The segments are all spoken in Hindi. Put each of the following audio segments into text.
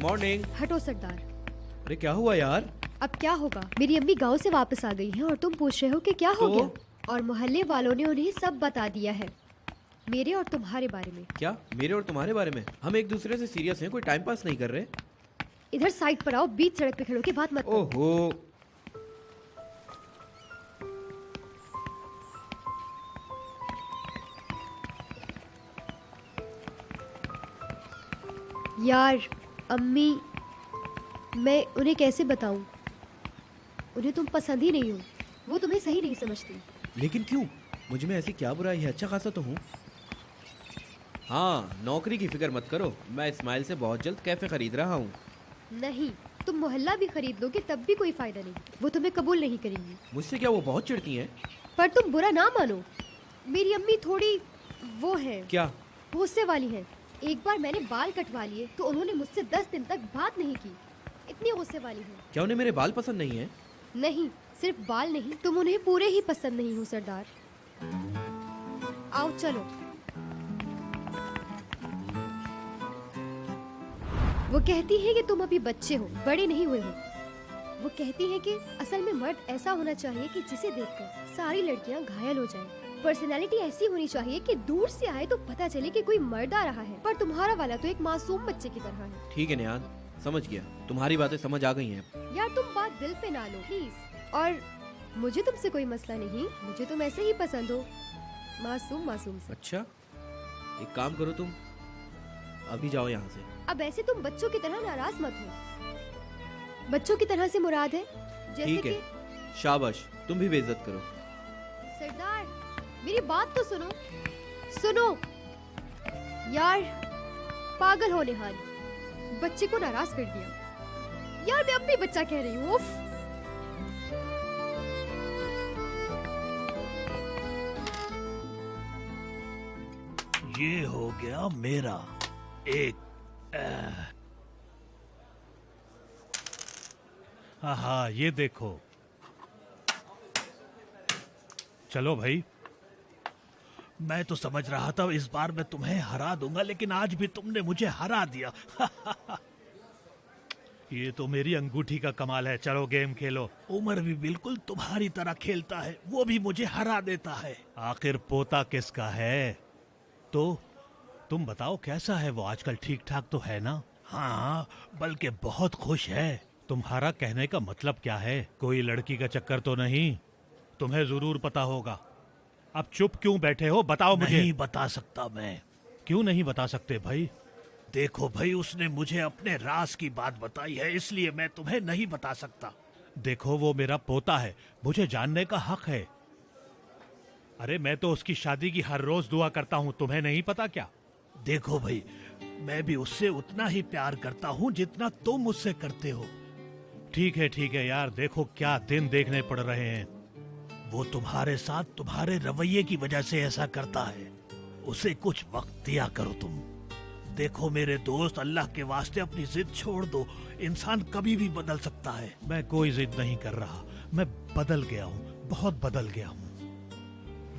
मॉर्निंग। हटो सरदार। अरे क्या हुआ यार? अब क्या होगा? मेरी अम्मी गांव से वापस आ गई हैं और तुम पूछ रहे हो कि क्या हो तो? गया? और मोहल्ले वालों ने उन्हें सब बता दिया है, मेरे और तुम्हारे बारे में। क्या मेरे और तुम्हारे बारे में? हम एक दूसरे से सीरियस हैं, कोई टाइम पास नहीं कर रहे। इधर साइड पर आओ, बीच सड़क पे खड़ो के बात मत करो। ओहो। यार अम्मी, मैं उन्हें कैसे बताऊं? उन्हें तुम पसंद ही नहीं हो, वो तुम्हें सही नहीं समझती। लेकिन क्यों? मुझ में ऐसी क्या बुराई है? अच्छा खासा तो हूँ। हाँ, नौकरी की फिक्र मत करो, मैं इस्माइल से बहुत जल्द कैफे खरीद रहा हूँ। नहीं, तुम मोहल्ला भी खरीद लोगे तब भी कोई फायदा नहीं, वो तुम्हें कबूल नहीं करेंगी। मुझसे क्या वो बहुत चिढ़ती हैं? पर तुम बुरा ना मानो, मेरी अम्मी थोड़ी वो है, क्या? गुस्से वाली है। एक बार मैंने बाल कटवा लिए तो उन्होंने मुझसे 10 दिन तक बात नहीं की, इतनी गुस्से वाली है। क्या उन्हें मेरे बाल पसंद नहीं है? नहीं, सिर्फ बाल नहीं, तुम उन्हें पूरे ही पसंद नहीं हो सरदार। आओ चलो। वो कहती है कि तुम अभी बच्चे हो, बड़े नहीं हुए हो। वो कहती है कि असल में मर्द ऐसा होना चाहिए कि जिसे देखकर सारी लड़कियां घायल हो जाएं। पर्सनैलिटी ऐसी होनी चाहिए कि दूर से आए तो पता चले कि कोई मर्द आ रहा है। पर तुम्हारा वाला तो एक मासूम बच्चे की तरह है। ठीक है नियाज, समझ गया, तुम्हारी बातें समझ आ गई हैं। यार तुम बात दिल पे ना लो प्लीज। और मुझे तुमसे कोई मसला नहीं, मुझे तुम ऐसे ही पसंद हो, मासूम मासूम से। अच्छा, एक काम करो, तुम अभी जाओ यहाँ से। अब ऐसे तुम बच्चों की तरह नाराज मत हो। बच्चों की तरह से मुराद है जैसे ठीक कि है, शाबाश, तुम भी बेइज्जत करो। सरदार मेरी बात तो सुनो। सुनो यार, पागल होने हाल, बच्चे को नाराज कर दिया। यार मैं अब भी बच्चा कह रही हूँ। उफ। ये हो गया मेरा एक हाँ, ये देखो। चलो भाई, मैं तो समझ रहा था इस बार मैं तुम्हें हरा दूंगा, लेकिन आज भी तुमने मुझे हरा दिया। ये तो मेरी अंगूठी का कमाल है। चलो गेम खेलो। उमर भी बिल्कुल तुम्हारी तरह खेलता है, वो भी मुझे हरा देता है। आखिर पोता किसका है? तो तुम बताओ कैसा है वो आजकल? ठीक ठाक तो है ना? हाँ, बल्कि बहुत खुश है। तुम्हारा कहने का मतलब क्या है? कोई लड़की का चक्कर तो नहीं? तुम्हें जरूर पता होगा। अब चुप क्यों बैठे हो? बताओ मुझे। नहीं बता सकता मैं। क्यों नहीं बता सकते भाई? देखो भाई, उसने मुझे अपने राज की बात बताई है, इसलिए मैं तुम्हें नहीं बता सकता। देखो, वो मेरा पोता है, मुझे जानने का हक है। अरे मैं तो उसकी शादी की हर रोज दुआ करता हूँ, तुम्हें नहीं पता क्या? देखो भाई, मैं भी उससे उतना ही प्यार करता हूँ जितना तुम मुझसे करते हो। ठीक है यार, देखो क्या दिन देखने पड़ रहे हैं। वो तुम्हारे साथ तुम्हारे रवैये की वजह से ऐसा करता है। उसे कुछ वक्त दिया करो तुम। देखो मेरे दोस्त, अल्लाह के वास्ते अपनी जिद छोड़ दो। इंसान कभी भी बदल सकता है। मैं कोई जिद नहीं कर रहा, मैं बदल गया हूँ, बहुत बदल गया हूँ।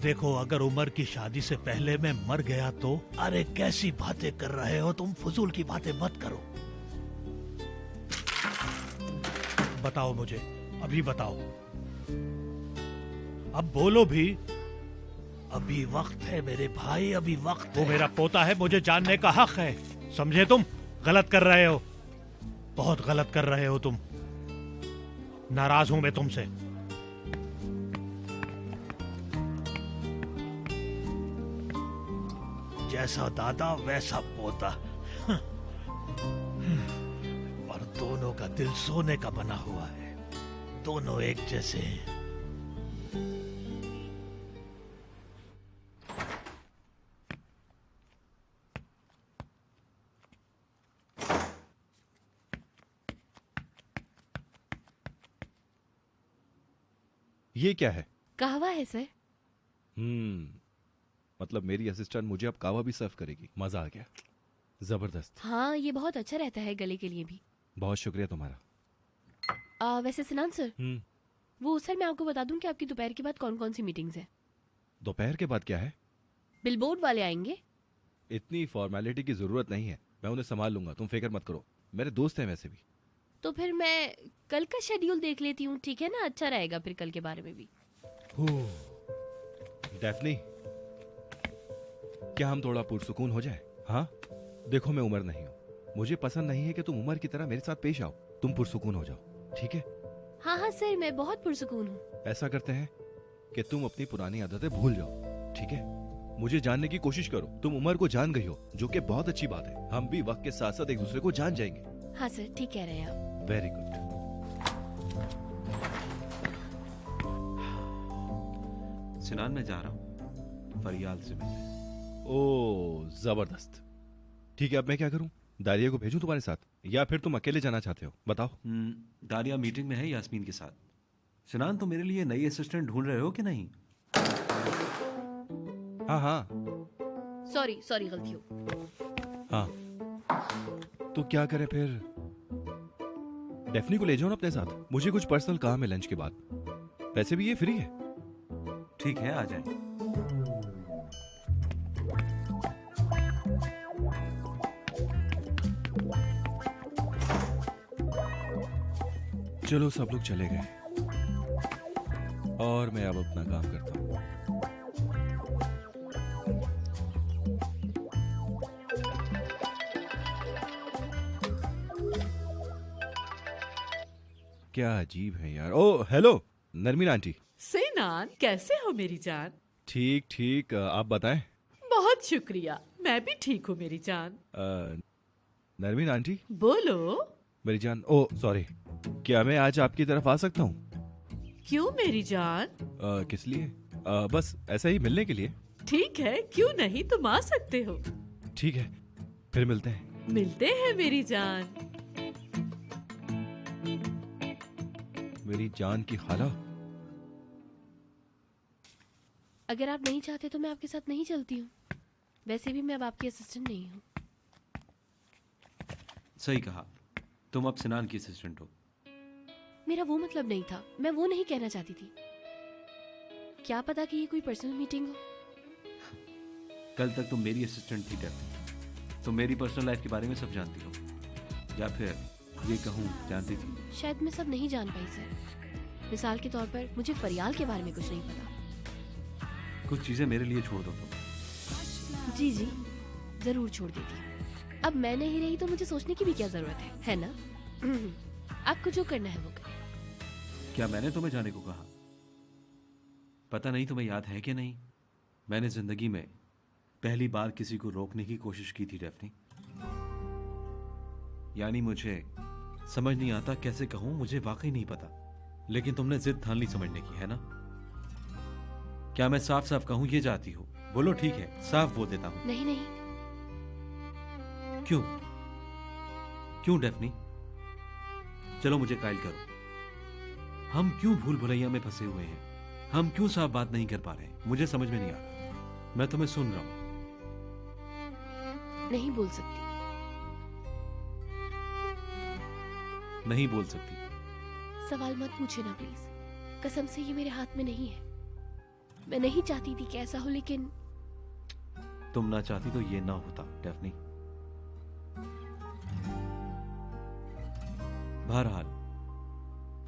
देखो, अगर उमर की शादी से पहले मैं मर गया तो? अरे कैसी बातें कर रहे हो तुम, फजूल की बातें मत करो। बताओ मुझे, अभी बताओ, अब बोलो भी। अभी वक्त है मेरे भाई, अभी वक्त है। वो मेरा पोता है, मुझे जानने का हक है। समझे तुम? गलत कर रहे हो, बहुत गलत कर रहे हो तुम। नाराज हूं मैं तुमसे। जैसा दादा वैसा पोता। और दोनों का दिल सोने का बना हुआ है, दोनों एक जैसे हैं। ये क्या है? कहवा है सर। मतलब मेरी असिस्टेंट मुझे अब कावा भी सर्व करेगी। मजा आ गया, जबरदस्त। हाँ, ये बहुत अच्छा रहता है गले के लिए भी। बहुत शुक्रिया तुम्हारा। वैसे सिनान सर, वो सर मैं आपको बता दूं कि आपकी दोपहर के बाद कौन कौन सी मीटिंग्स है। दोपहर के बाद क्या है? बिलबोर्ड वाले आएंगे। इतनी फॉर्मेलिटी की जरूरत नहीं है, मैं उन्हें संभाल लूंगा, तुम फिक्र मत करो। मेरे दोस्त हैं वैसे भी। तो फिर मैं कल का शेड्यूल देख लेती हूँ, ठीक है ना? अच्छा रहेगा फिर कल के बारे में भी। डेफनी, क्या हम थोड़ा पुरसुकून हो जाए? हाँ, देखो मैं उमर नहीं हूँ, मुझे पसंद नहीं है कि तुम उमर की तरह मेरे साथ पेश आओ। तुम पुरसुकून हो जाओ, ठीक है? हाँ हाँ सर, मैं बहुत पुरसुकून हूँ। ऐसा करते हैं कि तुम अपनी पुरानी आदतें भूल जाओ, ठीक है? मुझे जानने की कोशिश करो। तुम उमर को जान गई हो, जो कि बहुत अच्छी बात है। हम भी वक्त के साथ साथ एक दूसरे को जान जाएंगे। हाँ सर, ठीक कह रहे हैं आप। Very good. सिनान में जा रहा हूँ फरियाल से मिलने। ओ जबरदस्त। ठीक है, अब मैं क्या करूं? दारिया को भेजूं तुम्हारे साथ या फिर तुम अकेले जाना चाहते हो? बताओ। दारिया मीटिंग में है यास्मीन के साथ। सिनान, तो मेरे लिए नई असिस्टेंट ढूंढ रहे हो कि नहीं? हाँ हाँ सॉरी गलती हो। हाँ। तो क्या करें फिर? डेफनी को ले जाओ ना अपने साथ, मुझे कुछ पर्सनल काम है लंच के बाद। वैसे भी ये फ्री है। ठीक है, आ जाए। चलो सब लोग चले गए और मैं अब अपना काम करता हूँ। क्या अजीब है यार। ओ हेलो नरमीन आंटी। सिनान, कैसे हो मेरी जान? ठीक ठीक, आप बताएं। बहुत शुक्रिया, मैं भी ठीक हूँ मेरी जान। नरमीन आंटी, बोलो। मेरी जान। ओ सॉरी, क्या मैं आज आपकी तरफ आ सकता हूँ? क्यों मेरी जान? किस लिए? बस ऐसा ही मिलने के लिए। ठीक है, क्यों नहीं, तुम आ सकते हो। ठीक है, फिर मिलते हैं। मिलते हैं मेरी जान। मेरी जान की खाला। अगर आप नहीं चाहते तो मैं आपके साथ नहीं चलती हूँ। वैसे भी मैं अब आपकी असिस्टेंट नहीं हूँ। सही कहा, तुम अब सिनान की असिस्टेंट हो। मेरा वो मतलब नहीं था, मैं वो नहीं कहना चाहती थी। क्या पता कि ये कोई पर्सनल मीटिंग हो। कल तक तुम मेरी असिस्टेंट थी डेफनी। तुम मेरी पर्सनल लाइफ के बारे में सब जानती हो, या फिर ये कहूँ जानती थी। शायद मैं सब नहीं जान पाई सर। मिसाल के तौर पर मुझे फरियाल के बारे में कुछ नहीं पता। कुछ चीजें मेरे लिए छोड़ दो तुम। जी जी, जरूर छोड़ देती हूँ। अब मैं नहीं रही तो मुझे सोचने की भी क्या जरूरत है ना? आपको जो करना है वो करें। क्या मैंने तुम्हें जाने को कहा? पता नहीं तुम्हें याद है कि नहीं, मैंने जिंदगी में पहली बार किसी को रोकने की कोशिश की थी डेफनी। यानी मुझे समझ नहीं आता कैसे कहूं, मुझे वाकई नहीं पता, लेकिन तुमने जिद ठान ली समझने की, है ना? क्या मैं साफ साफ कहूं ये चाहती हो? बोलो। ठीक है, साफ बोल देता हूं। नहीं नहीं। क्यों? क्यों डेफनी? चलो मुझे कायल करो। हम क्यों भूल भुलैया में फंसे हुए हैं? हम क्यों साफ बात नहीं कर पा रहे? मुझे समझ में नहीं आ रहा। मैं तुम्हें सुन रहा हूं। नहीं बोल सकती। नहीं बोल सकती? सवाल मत पूछे ना प्लीज। कसम से ये मेरे हाथ में नहीं है। मैं नहीं चाहती थी कि ऐसा हो, लेकिन तुम ना चाहती तो ये ना होता डेफनी। बहरहाल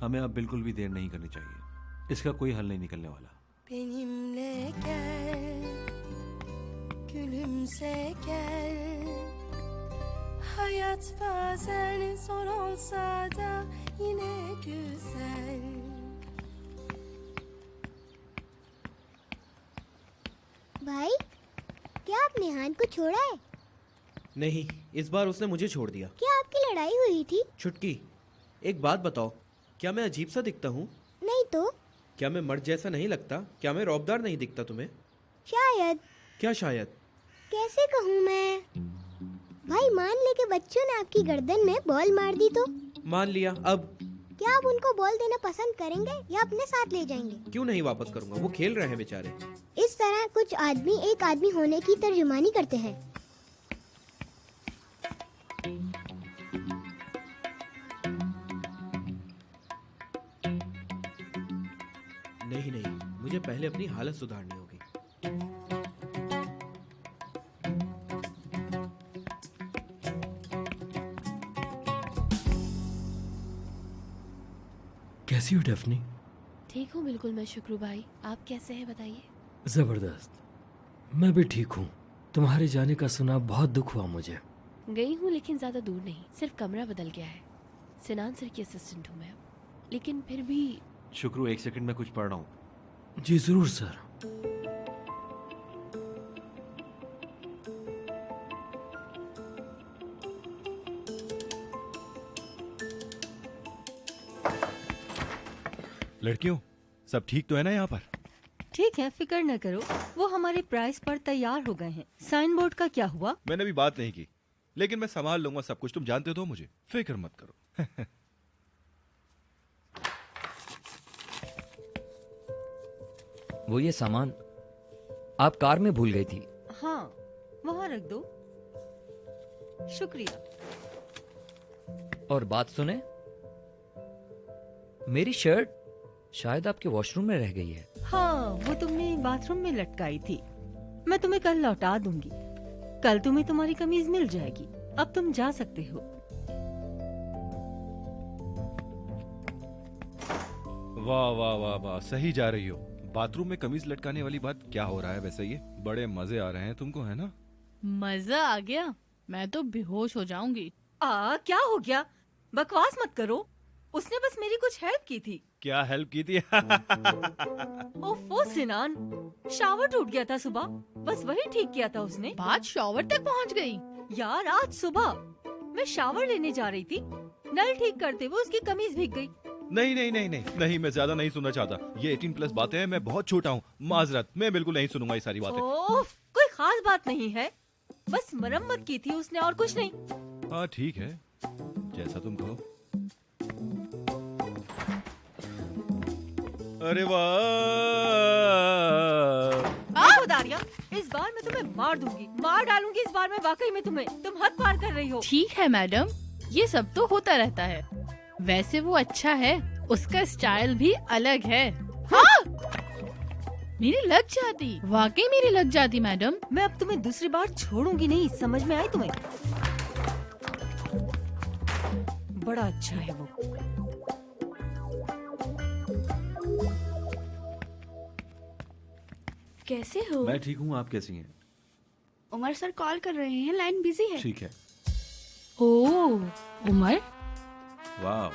हमें अब बिल्कुल भी देर नहीं करनी चाहिए। इसका कोई हल नहीं निकलने वाला। Benimle gel, gülümse gel. Hayat bazen zor olsa da yine güzel. भाई, क्या आपने हान को छोड़ा है? नहीं, इस बार उसने मुझे छोड़ दिया। क्या आपकी लड़ाई हुई थी? छुटकी, एक बात बताओ, क्या मैं अजीब सा दिखता हूँ? नहीं तो। क्या मैं मर्द जैसा नहीं लगता? क्या मैं रौबदार नहीं दिखता तुम्हें? शायद। क्या शायद? कैसे कहूँ मैं? भाई, मान ले कि बच्चों ने आपकी गर्दन में बॉल मार दी तो? मान लिया। अब क्या आप उनको बॉल देना पसंद करेंगे या अपने साथ ले जाएंगे? क्यों नहीं वापस करूंगा, वो खेल रहे हैं बेचारे। इस तरह कुछ आदमी एक आदमी होने की तर्जुमानी करते हैं। नहीं नहीं, मुझे पहले अपनी हालत सुधारनी होगी। कैसी हो डेफनी? ठीक हूँ बिल्कुल मैं शुक्रू भाई, आप कैसे हैं बताइए? जबरदस्त। मैं भी ठीक हूँ। तुम्हारे जाने का सुना बहुत दुख हुआ मुझे। गई हूँ लेकिन ज्यादा दूर नहीं, सिर्फ कमरा बदल गया है। सिनान सर की असिस्टेंट हूँ मैं, लेकिन फिर भी। शुक्रू, एक सेकंड में कुछ पढ़ रहा हूँ। जी जरूर सर। लड़कियों, सब ठीक तो है ना यहाँ पर? ठीक है, फिक्र न करो। वो हमारे प्राइस पर तैयार हो गए हैं। साइन बोर्ड का क्या हुआ? मैंने भी बात नहीं की, लेकिन मैं संभाल लूंगा सब कुछ। तुम जानते हो मुझे, फिक्र मत करो। वो ये सामान आप कार में भूल गई थी। हाँ, वहाँ रख दो। शुक्रिया। और बात सुने, मेरी शर्ट शायद आपके वॉशरूम में रह गई है। हाँ, वो तुमने बाथरूम में लटकाई थी। मैं तुम्हें कल लौटा दूंगी। कल तुम्हें तुम्हारी कमीज मिल जाएगी। अब तुम जा सकते हो। वाह वाह वाह वाह, सही जा रही हो। बाथरूम में कमीज लटकाने वाली बात क्या हो रहा है वैसे? ये बड़े मजे आ रहे हैं तुमको, है ना? मजा आ गया? मैं तो बेहोश हो जाऊंगी। क्या हो गया? बकवास मत करो। उसने बस मेरी कुछ हेल्प की थी। क्या हेल्प की थी? ओफो सिनान, शावर टूट गया था सुबह, बस वही ठीक किया था उसने। बात शावर तक पहुंच गई। यार, आज सुबह मैं शावर लेने जा रही थी, नल ठीक करते हुए उसकी कमीज भीग गई। नहीं नहीं नहीं नहीं नहीं, मैं ज्यादा नहीं सुनना चाहता। ये 18+ बातें हैं, मैं बहुत छोटा हूँ। माजरत, मैं बिल्कुल नहीं सुनूंगा ये सारी बातें। ओफ, कोई खास बात नहीं है, बस मरम्मत की थी उसने और कुछ नहीं। हाँ ठीक है, जैसा तुम कहो। अरे वाह! देखो दारिया, इस बार मैं तुम्हें मार दूंगी, मार डालूंगी इस बार मैं वाकई में तुम्हें। तुम हद पार कर रही हो। ठीक है मैडम, ये सब तो होता रहता है। वैसे वो अच्छा है, उसका स्टाइल भी अलग है। हाँ! मेरी लग जाती, वाकई मेरी लग जाती मैडम। मैं अब तुम्हें दूसरी बार छोड़ूंगी नहीं, समझ में आई तुम्हें? बड़ा अच्छा है वो। कैसे हो? मैं ठीक हूँ, आप कैसी हैं? उमर सर कॉल कर रहे हैं, लाइन बिजी है। ठीक है। ओह उमर, वाह,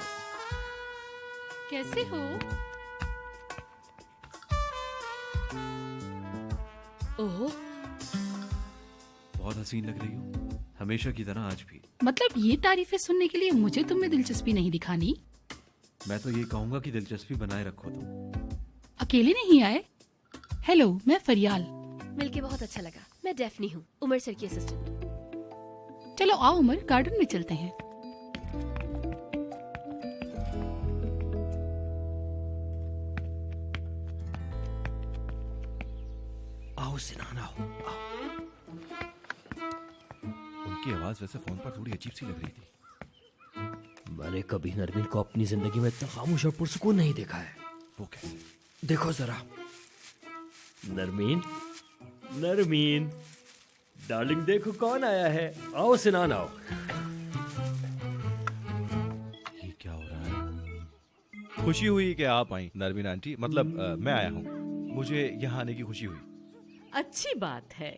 कैसे हो? ओह, बहुत हसीन लग रही हो, हमेशा की तरह आज भी। मतलब ये तारीफें सुनने के लिए मुझे तुम में दिलचस्पी नहीं दिखानी? मैं तो ये कहूंगा कि दिलचस्पी बनाए रखो तुम। अकेले नहीं आए? हेलो, मैं फरियाल। मिलके बहुत अच्छा लगा। मैं डेफनी हूँ, उमर सर की असिस्टेंट। चलो आओ उमर, गार्डन में चलते हैं। आओ सिनान, आओ। उनकी आवाज वैसे फोन पर थोड़ी अजीब सी लग रही थी। मैंने कभी नरमीन को अपनी जिंदगी में इतना खामोश और पुरसुकून नहीं देखा है। वो क्या? देखो जरा। नरमीन, नरमीन, डार्लिंग देखो कौन आया है। आओ सिनान, आओ। ये क्या हो रहा है? खुशी हुई कि आप आई नरमीन आंटी, मतलब मैं आया हूँ। मुझे यहाँ आने की खुशी हुई। अच्छी बात है।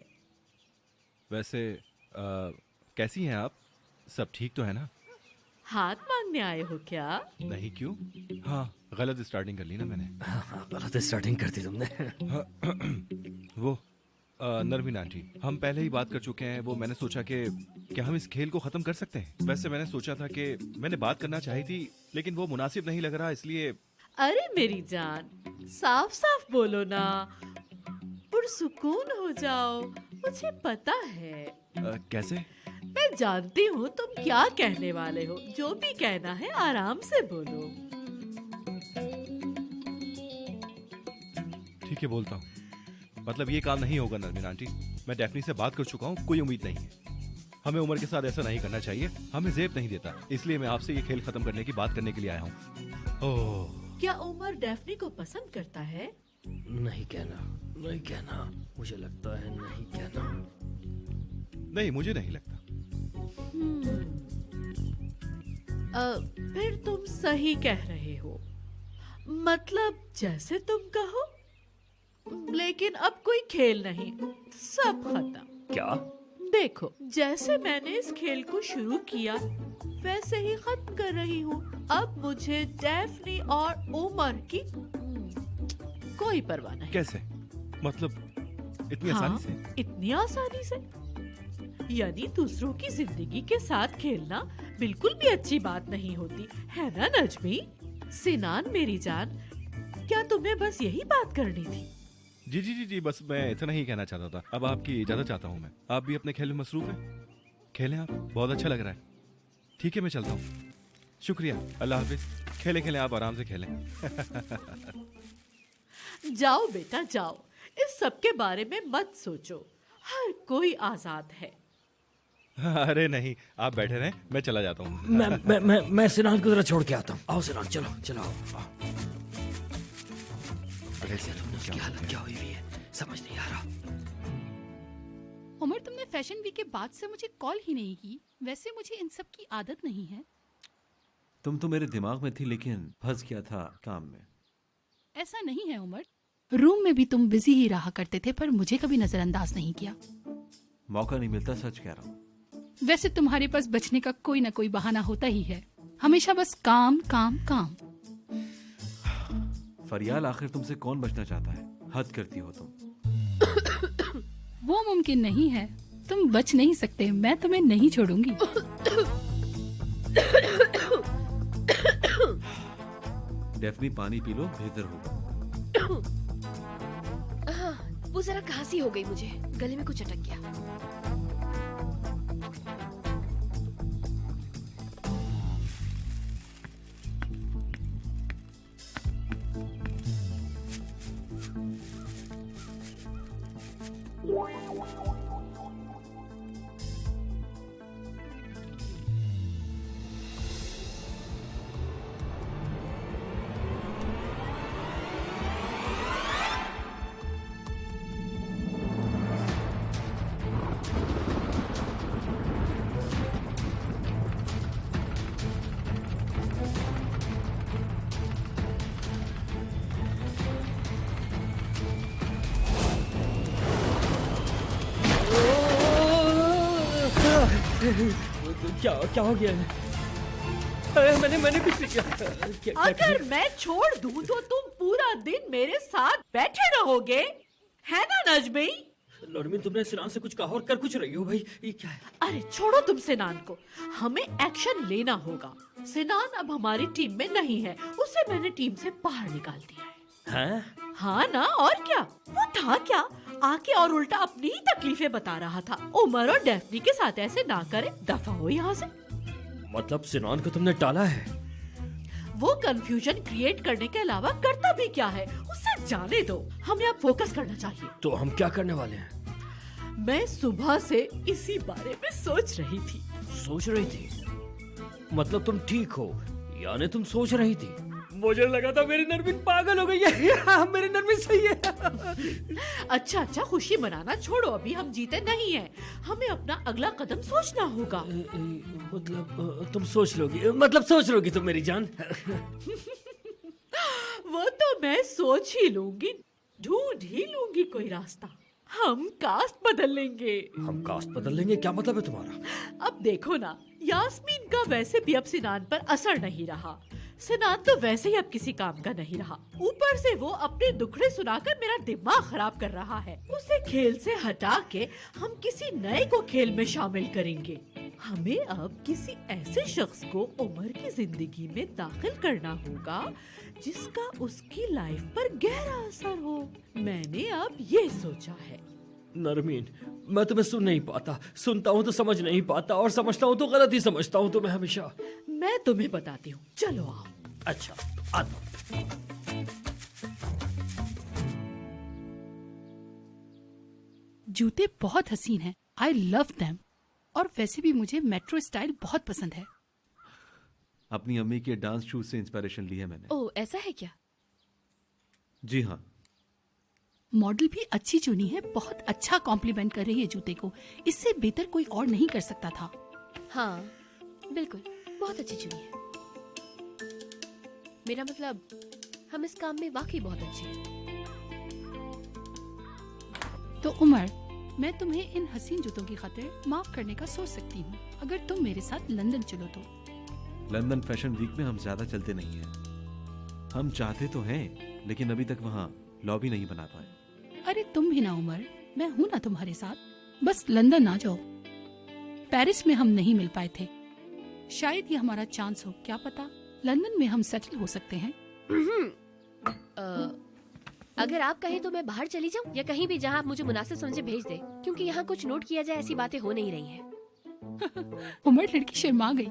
वैसे कैसी हैं आप? सब ठीक तो है ना? हाथ मांगने आए हो क्या? नहीं, क्यों? हाँ, गलत स्टार्टिंग कर ली ना मैंने। गलत स्टार्टिंग कर दी तुमने। वो नरमीन आंटी, हम पहले ही बात कर चुके हैं। वो मैंने सोचा कि क्या हम इस खेल को खत्म कर सकते हैं। वैसे मैंने सोचा था कि मैंने बात करना चाही थी, लेकिन वो मुनासिब नहीं लग रहा, इसलिए। अरे मेरी जान, साफ साफ बोलो ना, पुरसुकून हो जाओ। मुझे पता है। कैसे? मैं जानती हूँ तुम क्या कहने वाले हो। जो भी कहना है आराम से बोलो। ठीक है, बोलता हूँ। मतलब ये काम नहीं होगा नरमीन आंटी। मैं डेफनी से बात कर चुका हूँ, कोई उम्मीद नहीं है। हमें उमर के साथ ऐसा नहीं करना चाहिए, हमें जेब नहीं देता। इसलिए मैं आपसे ये खेल खत्म करने की बात करने के लिए आया हूँ। ओह, क्या उमर डेफनी को पसंद करता है? नहीं कहना, नहीं कहना। मुझे लगता है नहीं कहना। नहीं, मुझे नहीं लगता। फिर तुम सही कह रहे हो। मतलब जैसे तुम कहो, लेकिन अब कोई खेल नहीं, सब खत्म। क्या? देखो, जैसे मैंने इस खेल को शुरू किया वैसे ही खत्म कर रही हूँ। अब मुझे डेफनी और उमर की कोई परवाह नहीं। कैसे? मतलब इतनी आसानी से? इतनी आसानी से? यानी दूसरों की जिंदगी के साथ खेलना बिल्कुल भी अच्छी बात नहीं होती है ना नजमी? सिनान मेरी जान, क्या तुम्हें बस यही बात करनी थी? जी जी जी जी, बस मैं इतना ही कहना चाहता था। अब आपकी इजाजत चाहता हूँ मैं। आप भी अपने खेल में मसरूफ हैं। खेलें आप, बहुत अच्छा लग रहा है। ठीक है, मैं चलता हूँ। शुक्रिया, अल्लाह हाफिज। खेलें खेलें, आप आराम से खेलें। जाओ बेटा जाओ, इस सब के बारे में मत सोचो, हर कोई आजाद है। अरे नहीं, आप बैठे रहें, मैं चला जाता हूँ। मैं सिनान को जरा छोड़ के आता हूँ। आओ सिनान, चलो चलो आओ। उसकी हालत क्या हुई है समझ नहीं आ रहा। उमर, तुमने फैशन वीक के बाद से मुझे कॉल ही नहीं की। वैसे मुझे इन सब की आदत नहीं है। तुम तो मेरे दिमाग में थी, लेकिन फंस गया था काम में। ऐसा नहीं है उमर, रूम में भी तुम बिजी ही रहा करते थे, पर मुझे कभी नजरअंदाज नहीं किया। मौका नहीं मिलता, सच कह रहा हूँ। वैसे तुम्हारे पास बचने का कोई ना कोई बहाना होता ही है, हमेशा बस काम काम काम। फरियाल, आखिर तुमसे कौन बचना चाहता है? हद करती हो तुम। वो मुमकिन नहीं है, तुम बच नहीं सकते, मैं तुम्हें नहीं छोड़ूंगी। डेफनी, पानी पी लो, बेहतर होगा। वो जरा खांसी हो गई मुझे, गले में कुछ अटक गया। क्या हो गया? मैंने कुछ नहीं किया। अगर मैं छोड़ दूं तो तुम पूरा दिन मेरे साथ बैठे रहोगे, है ना नजमी? नरमीन, तुमने सिनान से कुछ कहा और कर कुछ रही हो भाई, ये क्या है? अरे छोड़ो तुम सिनान को, हमें एक्शन लेना होगा। सिनान अब हमारी टीम में नहीं है, उसे मैंने टीम से बाहर निकाल दिया है। हाँ ना, और क्या? वो था क्या, आके और उल्टा अपनी ही तकलीफें बता रहा था। उमर और डेफनी के साथ ऐसे ना करे, दफा हो यहाँ से। मतलब सिनान को तुमने टाला है? वो कंफ्यूजन क्रिएट करने के अलावा करता भी क्या है, उसे जाने दो। हमें अब फोकस करना चाहिए। तो हम क्या करने वाले हैं? मैं सुबह से इसी बारे में सोच रही थी। सोच रही थी? मतलब तुम ठीक हो, यानी तुम सोच रही थी? मुझे लगा था मेरी नरमीन पागल हो गई है। मेरी नरमीन सही है। अच्छा, खुशी मनाना छोड़ो, अभी हम जीते नहीं हैं। हमें अपना अगला कदम सोचना होगा। मतलब तुम सोच लोगी तुम मेरी जान। वो तो मैं सोच ही लूंगी, ढूंढ ही लूंगी कोई रास्ता। हम कास्ट बदल लेंगे। हम कास्ट बदल लेंगे? क्या मतलब है तुम्हारा? अब देखो ना, यास्मीन का वैसे भी अब सिनान पर असर नहीं रहा। सिनान तो वैसे ही अब किसी काम का नहीं रहा, ऊपर से वो अपने दुखड़े सुनाकर मेरा दिमाग खराब कर रहा है। उसे खेल से हटा के हम किसी नए को खेल में शामिल करेंगे। हमें अब किसी ऐसे शख्स को उमर की जिंदगी में दाखिल करना होगा जिसका उसकी लाइफ पर गहरा असर हो। मैंने अब ये सोचा है। नरमीन, मैं तुम्हें सुन नहीं पाता, सुनता हूँ तो समझ नहीं पाता, और समझता हूँ तो गलत ही समझता हूँ तुम्हें हमेशा। मैं तुम्हें बताती हूँ, चलो आओ। अच्छा, आता। जूते बहुत हसीन हैं, आई लव देम। और वैसे भी मुझे मेट्रो स्टाइल बहुत पसंद है। अपनी अम्मी के डांस शूज से इंस्पिरेशन ली है मैंने। ओह, ऐसा है क्या? जी हाँ। मॉडल भी अच्छी चुनी है, बहुत अच्छा कॉम्प्लीमेंट कर रही है जूते को। इससे बेहतर कोई और नहीं कर सकता था। हाँ बिल्कुल, बहुत अच्छी चुनी है। मेरा मतलब हम इस काम में वाकई बहुत अच्छे हैं। तो उमर, मैं तुम्हें इन हसीन जूतों की खातिर माफ करने का सोच सकती हूँ अगर तुम मेरे साथ लंदन चलो तो। लंदन फैशन वीक में हम ज्यादा चलते नहीं हैं। हम चाहते तो हैं, लेकिन अभी तक वहाँ लॉबी नहीं बना पाए। अरे तुम भी ना उमर, मैं हूँ ना तुम्हारे साथ। बस लंदन आ जाओ। पेरिस में हम नहीं मिल पाए थे, शायद ये हमारा चांस हो, क्या पता लंदन में हम सेटल हो सकते हैं। अगर आप कहें तो मैं बाहर चली जाऊं या कहीं भी जहां आप मुझे मुनासिब समझे भेज दें, क्योंकि यहाँ कुछ नोट किया जाए ऐसी बातें हो नहीं रही हैं। उमर, लड़की शर्मा गई।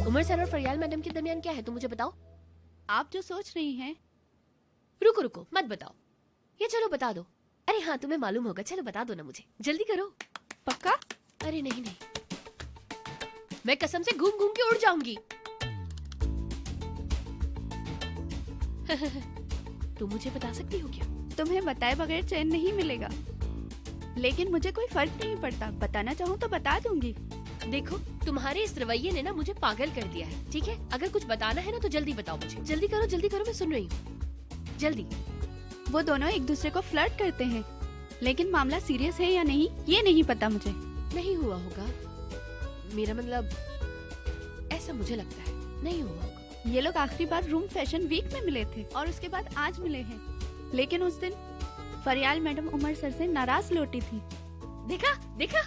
उमर सर और फरियाल मैडम के दरमियान क्या है, तुम मुझे बताओ। आप जो सोच रही हैं। रुको रुको, मत बताओ, ये चलो बता दो। अरे हाँ, तुम्हें मालूम होगा, चलो बता दो ना मुझे, जल्दी करो। पक्का? अरे नहीं नहीं, मैं कसम से घूम घूम के उड़ जाऊंगी। तुम मुझे बता सकती हो क्या? तुम्हें बताए बगैर चैन नहीं मिलेगा, लेकिन मुझे कोई फर्क नहीं पड़ता। बताना चाहूँ तो बता दूंगी। देखो, तुम्हारे इस रवैये ने ना मुझे पागल कर दिया है। ठीक है, अगर कुछ बताना है ना तो जल्दी बताओ मुझे। जल्दी करो, मैं सुन रही हूँ, जल्दी। वो दोनों एक दूसरे को फ्लर्ट करते हैं, लेकिन मामला सीरियस है या नहीं ये नहीं पता मुझे। नहीं हुआ होगा, मेरा मतलब ऐसा मुझे लगता है, नहीं हुआ होगा। ये लोग आखिरी बार रूम फैशन वीक में मिले थे और उसके बाद आज मिले हैं, लेकिन उस दिन फरियाल मैडम उमर सर से नाराज लौटी थी। देखा,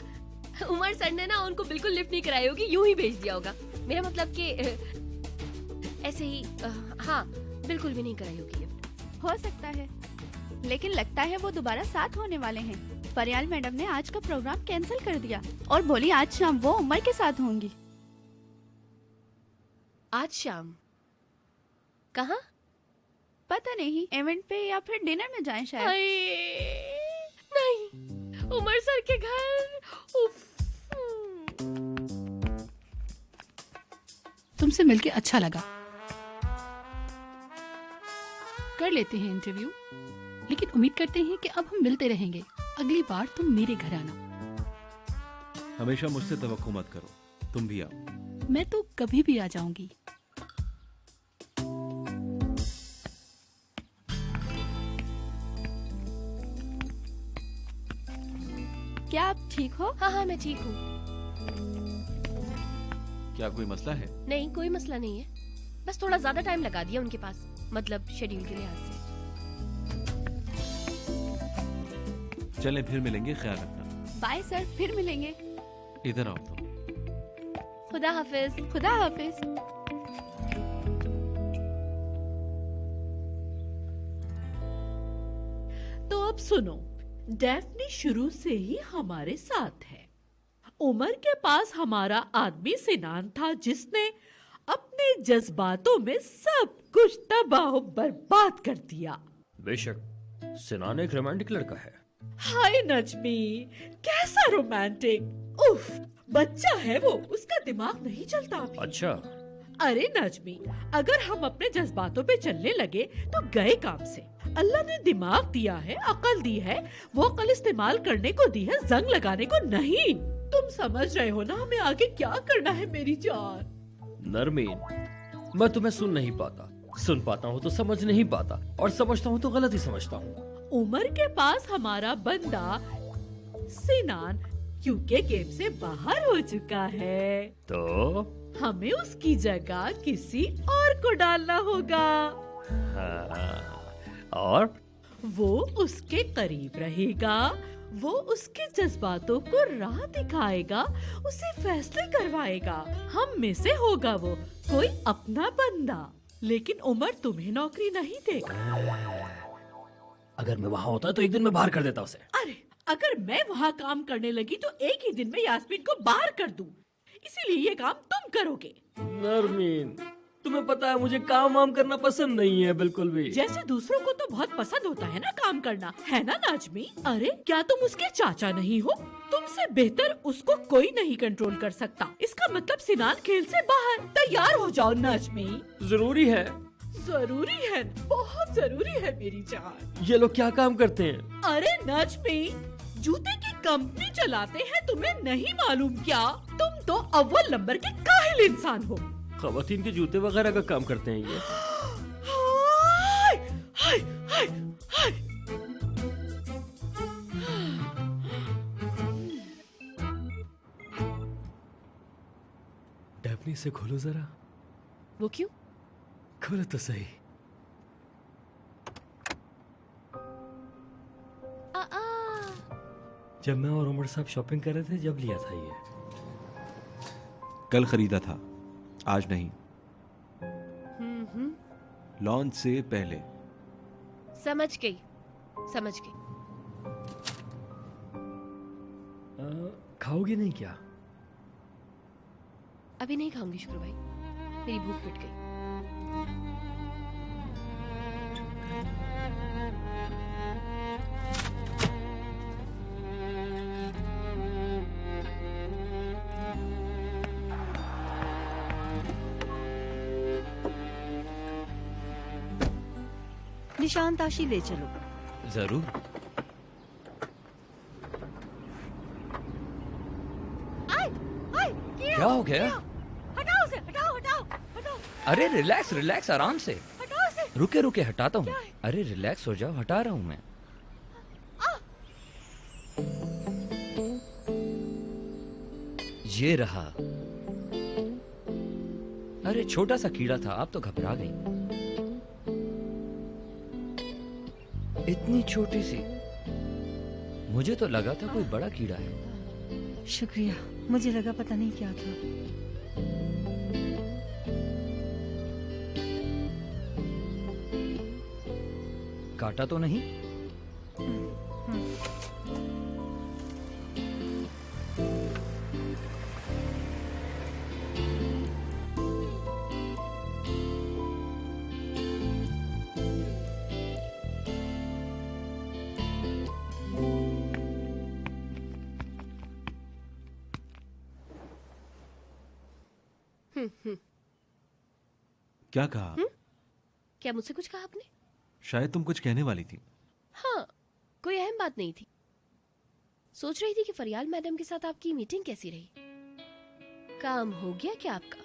उमर सर ने ना उनको बिल्कुल लिफ्ट नहीं कराई होगी, यूं ही भेज दिया होगा। मेरा मतलब कि ऐसे ही, हाँ, बिल्कुल भी नहीं कराई होगी लिफ्ट। हो सकता है, लेकिन लगता है वो दोबारा साथ होने वाले हैं। फरियाल मैडम ने आज का प्रोग्राम कैंसिल कर दिया और बोली आज शाम वो उमर के साथ होंगी। आज शाम? कहाँ? पता नहीं, इवेंट पे या फिर डिनर में जाएं शायद। नहीं, उमर सर के घर। उफ। तुमसे मिलके अच्छा लगा। कर लेते हैं इंटरव्यू, लेकिन उम्मीद करते हैं कि अब हम मिलते रहेंगे। अगली बार तुम मेरे घर आना। हमेशा मुझसे तवक्को मत करो, तुम भी आओ। मैं तो कभी भी आ जाऊंगी। क्या आप ठीक हो? हाँ, मैं ठीक हूँ। क्या कोई मसला है? नहीं, कोई मसला नहीं है, बस थोड़ा ज्यादा टाइम लगा दिया उनके पास, मतलब शेड्यूल के लिहाज से। चलें, फिर मिलेंगे, ख्याल रखना। बाय सर, फिर मिलेंगे। इधर आओ तुम। खुदा हाफिज। खुदा हाफिज। तो अब सुनो, डैफ्नी शुरू से ही हमारे साथ है। उमर के पास हमारा आदमी सिनान था, जिसने अपने जज्बातों में सब कुछ तबाह बर्बाद कर दिया। बेशक, सिनान एक रोमांटिक लड़का है। हाय नजमी, कैसा रोमांटिक। उफ, बच्चा है वो, उसका दिमाग नहीं चलता अभी। अच्छा। अरे नजमी, अगर हम अपने जज्बातों पे चलने लगे तो गए काम से। अल्लाह ने दिमाग दिया है, अकल दी है, वो अकल इस्तेमाल करने को दी है, जंग लगाने को नहीं। तुम समझ रहे हो ना हमें आगे क्या करना है मेरी जान। नरमीन, मैं तुम्हें सुन नहीं पाता, सुन पाता हूँ तो समझ नहीं पाता, और समझता हूँ तो गलत ही समझता हूँ। उमर के पास हमारा बंदा सिनान क्योंकि गेम से बाहर हो चुका है, तो हमें उसकी जगह किसी और को डालना होगा। हाँ, और वो उसके करीब रहेगा, वो उसके जज्बातों को राह दिखाएगा, उसे फैसले करवाएगा। हम में से होगा वो कोई अपना बंदा, लेकिन उमर तुम्हें नौकरी नहीं देगा। अगर मैं वहाँ होता तो एक दिन में बाहर कर देता उसे। अरे, अगर मैं वहाँ काम करने लगी तो एक ही दिन में यास्मीन को बाहर कर दूं, इसीलिए ये काम तुम करोगे। नरमीन, तुम्हें पता है मुझे काम वाम करना पसंद नहीं है बिल्कुल भी। जैसे दूसरों को तो बहुत पसंद होता है ना काम करना, है ना नाजमी? अरे क्या तुम उसके चाचा नहीं हो? तुमसे बेहतर उसको कोई नहीं कंट्रोल कर सकता। इसका मतलब सिनान खेल से बाहर। तैयार हो जाओ नाजमी। जरूरी है? जरूरी है, बहुत जरूरी है मेरी जान। ये लोग क्या काम करते हैं? अरे नाजमी, जूते की कंपनी चलाते हैं, तुम्हें नहीं मालूम क्या? तुम तो अव्वल नंबर के काहिल इंसान हो। खवातीन के जूते वगैरह का काम करते हैं ये। हाय, हाय, हाय, हाय। डेफनी से खोलो जरा। वो क्यों? खोलो तो सही। जब मैं और उमर साहब शॉपिंग कर रहे थे जब लिया था ये। कल खरीदा था, आज नहीं। लॉन्च से पहले। समझ गई, समझ गई। खाओगे नहीं क्या? अभी नहीं खाऊंगी शुक्र भाई, मेरी भूख मिट गई। निशांत आशी ले चलो। जरूर। क्या हो गया? हटाओ उसे, हटाओ, हटाओ, हटाओ। अरे रिलैक्स रिलैक्स, आराम से। हटाओ उसे। रुके रुके, हटाता हूँ। अरे रिलैक्स हो जाओ, हटा रहा हूँ मैं। ये रहा। अरे छोटा सा कीड़ा था, आप तो घबरा गई। इतनी छोटी सी, मुझे तो लगा था कोई बड़ा कीड़ा है। शुक्रिया, मुझे लगा पता नहीं क्या था। काटा तो नहीं? क्या कहा? क्या मुझसे कुछ कहा आपने? शायद तुम कुछ कहने वाली थी। हाँ, कोई अहम बात नहीं थी। सोच रही थी कि फरियाल मैडम के साथ आपकी मीटिंग कैसी रही। काम हो गया क्या आपका?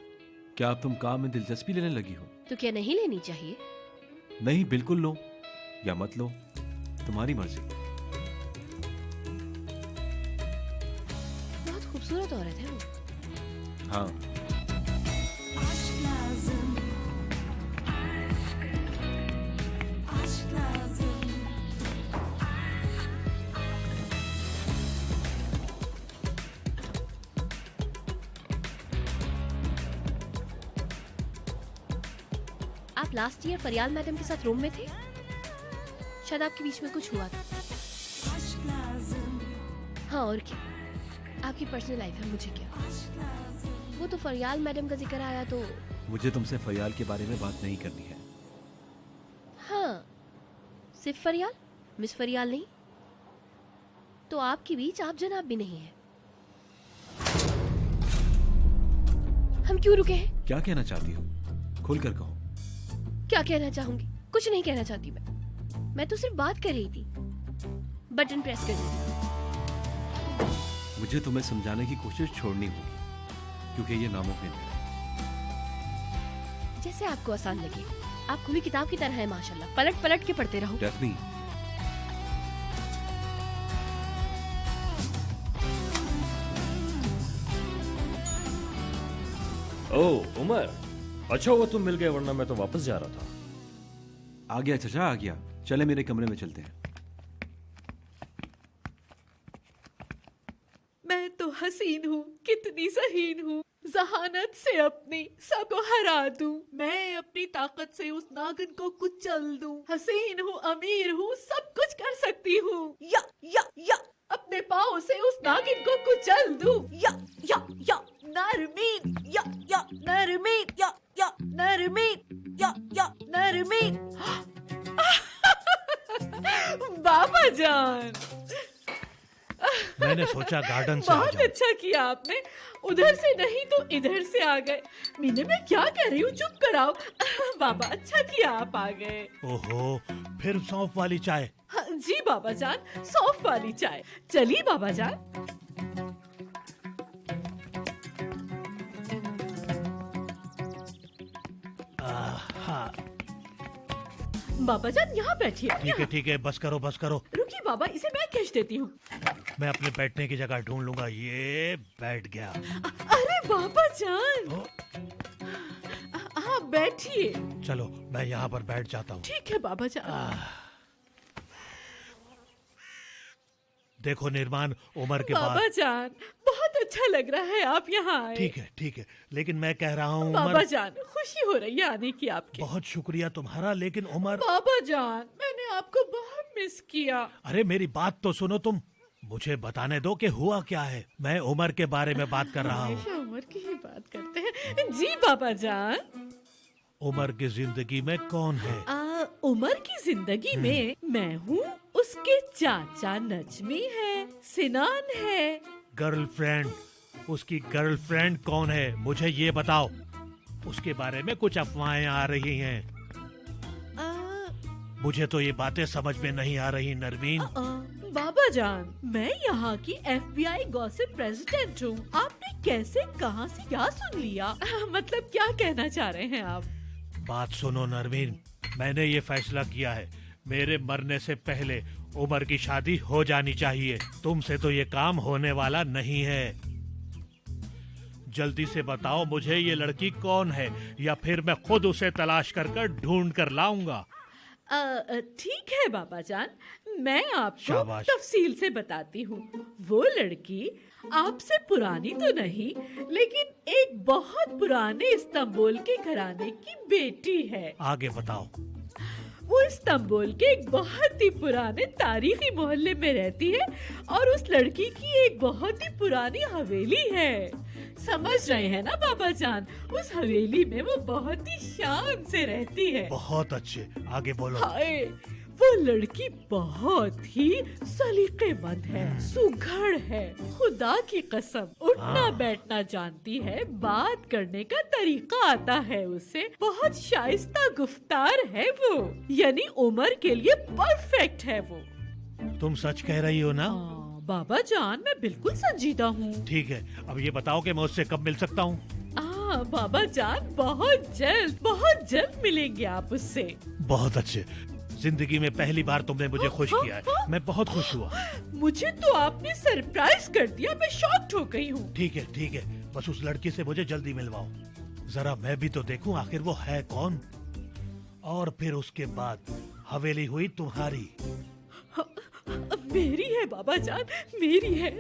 क्या अब तुम काम में दिलचस्पी लेने लगी हो? तो क्या नहीं लेनी चाहिए? नहीं, बिल्कुल लो या मत लो, तुम्हारी मर्जी। बहुत खूबसूरत औरत है वो। हाँ। आप लास्ट ईयर फरियाल मैडम के साथ रूम में थे? शायद आपके बीच में कुछ हुआ था। हाँ और क्या, आपकी पर्सनल लाइफ है, मुझे क्या। वो तो फरियाल मैडम का जिक्र आया तो। मुझे तुमसे फरियाल के बारे में बात नहीं करनी है। हाँ, सिर्फ फरियाल, मिस फरियाल नहीं? तो आपके बीच आप जनाब भी नहीं है। हम क्यों रुके हैं? क्या कहना चाहती हो? खुलकर कहो। क्या कहना चाहूंगी? कुछ नहीं कहना चाहती मैं तो सिर्फ बात कर रही थी, बटन प्रेस कर रही थी। मुझे तुम्हें समझाने की कोशिश छोड़नी होगी, क्योंकि ये नामुमकिन है। जैसे आपको आसान लगे। आप खुली किताब की तरह है माशाल्लाह, पलट पलट के पढ़ते रहो। डेफनी, ओह उमर, अच्छा हुआ तुम मिल गए, वरना मैं तो वापस जा रहा था। आ गया चचा, आ गया। चले मेरे कमरे में चलते हैं। मैं तो हसीन हूँ, कितनी ज़हीन हूँ। जहानत से अपनी सबको हरा दूं। मैं अपनी ताकत से उस नागिन को कुचल दूं। हसीन हूँ, अमीर हूँ, सब कुछ कर सकती हूँ। या अपने पाँव से उस नागिन को कुचल दूं। या नरमीन, या नरमीन, या या नरमीन, या नरमीन। बाबा जान, मैंने सोचा गार्डन से आ बहुत जाऊं। अच्छा किया आपने, उधर से नहीं तो इधर से आ गए। मीने मैं क्या कह रही हूँ, चुप कराओ। बाबा अच्छा किया आप आ गए। ओहो, फिर सौंफ वाली चाय। हाँ, जी बाबा जान, सौंफ वाली चाय। चलिए बाबा जान। हाँ बाबा जान यहाँ बैठिए। ठीक है, बस करो। रुकिए बाबा, इसे मैं खींच देती हूँ। मैं अपने बैठने की जगह ढूंढ लूंगा। ये बैठ गया। अरे बाबा जान, हाँ बैठिए। चलो मैं यहाँ पर बैठ जाता हूँ। ठीक है बाबा जान। देखो निर्माण, उम्र के बाद। बाबा जान बहुत अच्छा लग रहा है आप यहाँ आए। ठीक है, लेकिन मैं कह रहा हूँ बाबा जान, खुशी हो रही है आने की आपकी। बहुत शुक्रिया तुम्हारा, लेकिन उमर। बाबा जान मैंने आपको बहुत मिस किया। अरे मेरी बात तो सुनो तुम, मुझे बताने दो कि हुआ क्या है। मैं उमर के बारे में बात कर रहा हूँ। हमेशा उम्र की ही बात करते हैं। जी बाबा जान। उमर की जिंदगी में कौन है? उमर की जिंदगी में मैं हूँ, उसके चाचा नजमी है, सिनान है। गर्लफ्रेंड? उसकी गर्लफ्रेंड कौन है, मुझे ये बताओ। उसके बारे में कुछ अफवाहें आ रही हैं। मुझे तो ये बातें समझ में नहीं आ रही नरमीन। बाबा जान, मैं यहाँ की FBI गॉसिप प्रेसिडेंट हूँ। आपने कैसे, कहाँ से क्या सुन लिया? मतलब क्या कहना चाह रहे हैं आप? बात सुनो नरमीन, मैंने ये फैसला किया है, मेरे मरने से पहले उमर की शादी हो जानी चाहिए। तुमसे तो ये काम होने वाला नहीं है। जल्दी से बताओ मुझे ये लड़की कौन है, या फिर मैं खुद उसे तलाश कर ढूंढ कर लाऊंगा। ठीक है बाबा जान, मैं आपको शाबाश। तफसील से बताती हूँ। वो लड़की आपसे पुरानी तो नहीं, लेकिन एक बहुत पुराने इस्तांबुल के घराने की बेटी है। आगे बताओ। वो इस्तांबुल के एक बहुत ही पुराने तारीखी मोहल्ले में रहती है, और उस लड़की की एक बहुत ही पुरानी हवेली है। समझ रहे हैं ना बाबा जान? उस हवेली में वो बहुत ही शान से रहती है। बहुत अच्छे, आगे बोलो। हाय, वो लड़की बहुत ही सलीकेमंद है, सुघड़ है, खुदा की कसम उठना बैठना जानती है, बात करने का तरीका आता है उसे, बहुत शाइस्ता गुफ्तार है वो, यानी उम्र के लिए परफेक्ट है वो। तुम सच कह रही हो ना? बाबा जान मैं बिल्कुल संजीदा हूँ। ठीक है, अब ये बताओ कि मैं उससे कब मिल सकता हूँ? बाबा जान बहुत जल्द मिलेंगे आप उससे। बहुत अच्छे, जिंदगी में पहली बार तुमने मुझे खुश किया है, मैं बहुत खुश हुआ। मुझे तो आपने सरप्राइज कर दिया, मैं शॉक्ड हो गई हूँ। ठीक है, बस उस लड़की से मुझे जल्दी मिलवाओ, जरा मैं भी तो देखूं आखिर वो है कौन। और फिर उसके बाद हवेली हुई तुम्हारी। मेरी है बाबा जान, मेरी है।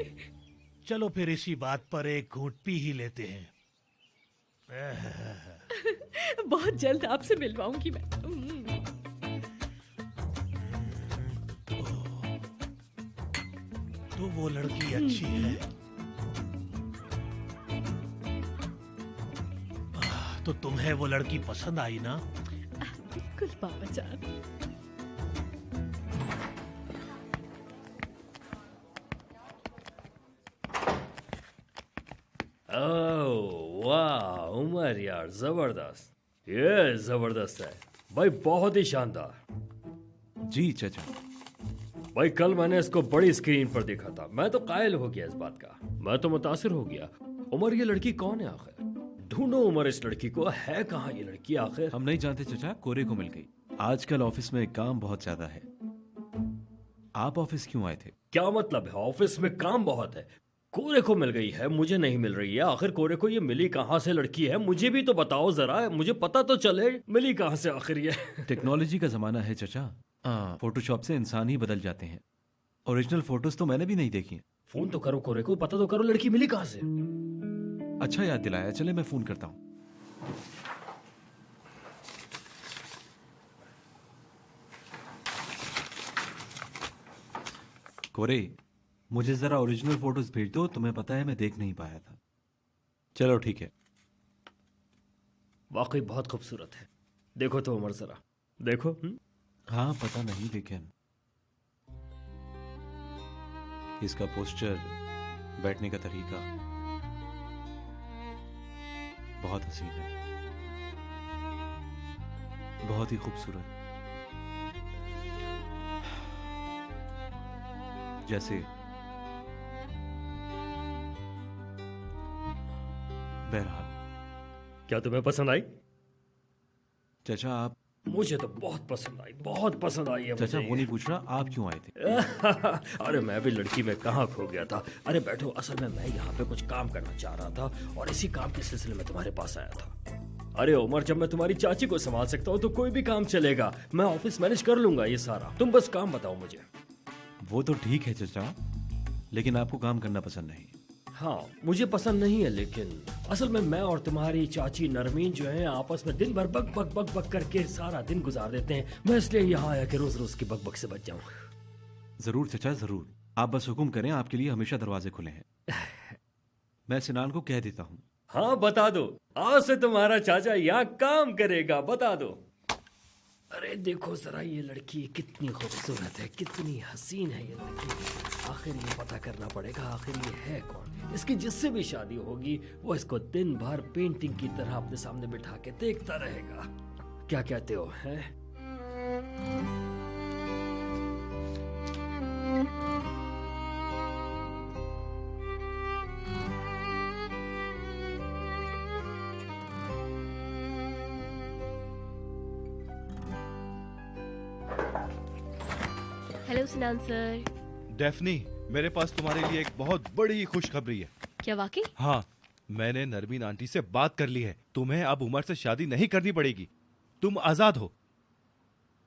चलो फिर इसी बात पर एक घूंट पी ही लेते हैं। बहुत जल्द आपसे मिलवाऊंगी मैं। तो वो लड़की अच्छी है। तो तुम्हें वो लड़की पसंद आई ना? बिल्कुल बाबा जान। ओह वाह उमर यार, जबरदस्त, ये जबरदस्त है भाई, बहुत ही शानदार। जी चाचा। भाई कल मैंने इसको बड़ी स्क्रीन पर देखा था, मैं तो कायल हो गया इस बात का, मैं तो मुतासिर हो गया। उमर ये लड़की कौन है आखिर? ढूंढो उमर इस लड़की को, है कहाँ ये लड़की आखिर? हम नहीं जानते चाचा, कोरे को मिल गई। आजकल ऑफिस में काम बहुत ज्यादा है। आप ऑफिस क्यों आए थे? क्या मतलब है, ऑफिस में काम बहुत है, कोरे को मिल गई है, मुझे नहीं मिल रही है। आखिर कोरे को ये मिली कहाँ से लड़की है, मुझे भी तो बताओ जरा, मुझे पता तो चले मिली कहाँ से आखिर ये। टेक्नोलॉजी का जमाना है चाचा, फोटोशॉप से इंसान ही बदल जाते हैं। ओरिजिनल फोटोज तो मैंने भी नहीं देखी। फोन तो करो कोरे को, पता तो करो लड़की मिली कहाँ से। अच्छा याद दिलाया, चले मैं फोन करता हूँ। कोरे, मुझे जरा ओरिजिनल फोटोज भेज दो, तुम्हें पता है मैं देख नहीं पाया था। चलो ठीक है। वाकई बहुत खूबसूरत है। देखो तो उमर जरा, देखो। हाँ पता नहीं, लेकिन इसका पोस्चर, बैठने का तरीका बहुत हसीन है, बहुत ही खूबसूरत। जैसे बहरहाल, क्या तुम्हें पसंद आई? चाचा आप, मुझे तो बहुत पसंद आई, बहुत पसंद आई है चाचा मुझे वो नहीं पूछ रहा, आप क्यों आए थे? अरे मैं भी लड़की में कहाँ खो गया था। अरे बैठो, असल में मैं यहाँ पे कुछ काम करना चाह रहा था और इसी काम के सिलसिले में तुम्हारे पास आया था। अरे उमर, जब मैं तुम्हारी चाची को संभाल सकता हूँ तो कोई भी काम चलेगा। मैं ऑफिस मैनेज कर लूंगा ये सारा, तुम बस काम बताओ मुझे। वो तो ठीक है चाचा, लेकिन आपको काम करना पसंद नहीं। हाँ मुझे पसंद नहीं है, लेकिन असल में मैं और तुम्हारी चाची नरमीन जो है आपस में दिन भर बक बक बक बक करके सारा दिन गुजार देते हैं। मैं इसलिए यहाँ आया कि रोज रोज की बक बक से बच जाऊँ। जरूर चाचा जरूर, आप बस हुक्म करें, आपके लिए हमेशा दरवाजे खुले हैं। मैं सिनान को कह देता हूँ। हाँ बता दो, आज से तुम्हारा चाचा यहाँ काम करेगा, बता दो। अरे देखो जरा ये लड़की कितनी खूबसूरत है, कितनी हसीन है ये लड़की। आखिर ये पता करना पड़ेगा आखिर ये है कौन। इसकी जिससे भी शादी होगी वो इसको दिन भर पेंटिंग की तरह अपने सामने बिठा के देखता रहेगा। क्या कहते हो हैं? Hello सिनान sir. डेफनी, मेरे पास तुम्हारे लिए एक बहुत बड़ी खुशखबरी है। क्या वाकई? हाँ, मैंने नरमीन आंटी से बात कर ली है। तुम्हें अब उमर से शादी नहीं करनी पड़ेगी, तुम आजाद हो।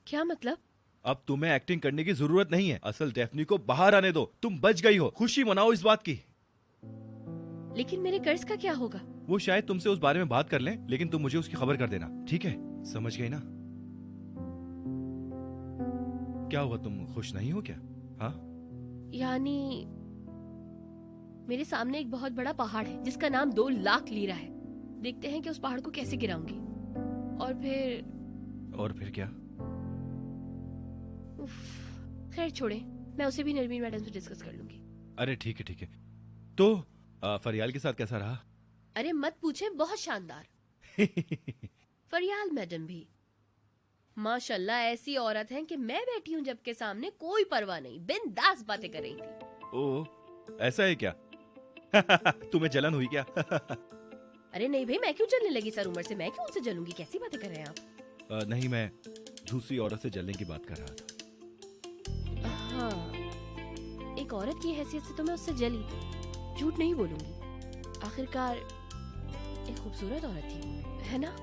क्या मतलब? अब तुम्हें एक्टिंग करने की जरूरत नहीं है। असल डेफनी को बाहर आने दो, तुम बच गई हो। खुशी मनाओ इस बात की। लेकिन मेरे कर्ज का क्या होगा? वो शायद तुमसे उस बारे में बात कर लें, लेकिन तुम मुझे उसकी खबर कर देना, ठीक है? समझ गई ना? क्या हुआ, तुम खुश नहीं हो क्या? हाँ? यानी मेरे सामने एक बहुत बड़ा पहाड़ है जिसका नाम 2 लाख लीरा है। देखते हैं कि उस पहाड़ को कैसे गिराऊंगी। और फिर क्या? खैर छोड़े, मैं उसे भी नरमीन मैडम से डिस्कस कर लूंगी। अरे ठीक है ठीक है। तो फरियाल के साथ कैसा रहा? अरे मत पूछे, बहुत शानदार। फरियाल मैडम भी माशाल्लाह ऐसी औरत हैं कि मैं बैठी हूँ जब के सामने कोई परवाह नहीं, बिंदास बातें कर रही थी। ओह, ऐसा है क्या? तुम्हें जलन हुई क्या? अरे नहीं भाई, मैं क्यों जलने लगी सर उमर से? मैं क्यों उनसे जलूंगी? कैसी बातें कर रहे हैं आप? नहीं, मैं दूसरी औरत से जलने की बात कर रहा था। हाँ, एक औरत की हैसियत से तो मैं उससे जली, झूठ नहीं बोलूंगी। आखिरकार एक खूबसूरत औरत थी, है ना?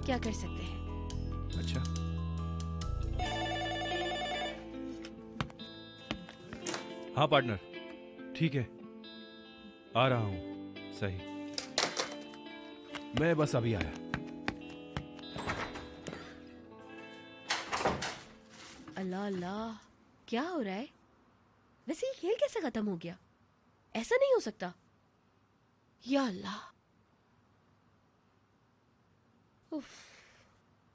क्या कर सकते हैं। अच्छा, हाँ पार्टनर, ठीक है, आ रहा हूं। सही, मैं बस अभी आया। अल्लाह अल्लाह, क्या हो रहा है? वैसे ये खेल कैसे खत्म हो गया? ऐसा नहीं हो सकता। या अल्लाह, उफ।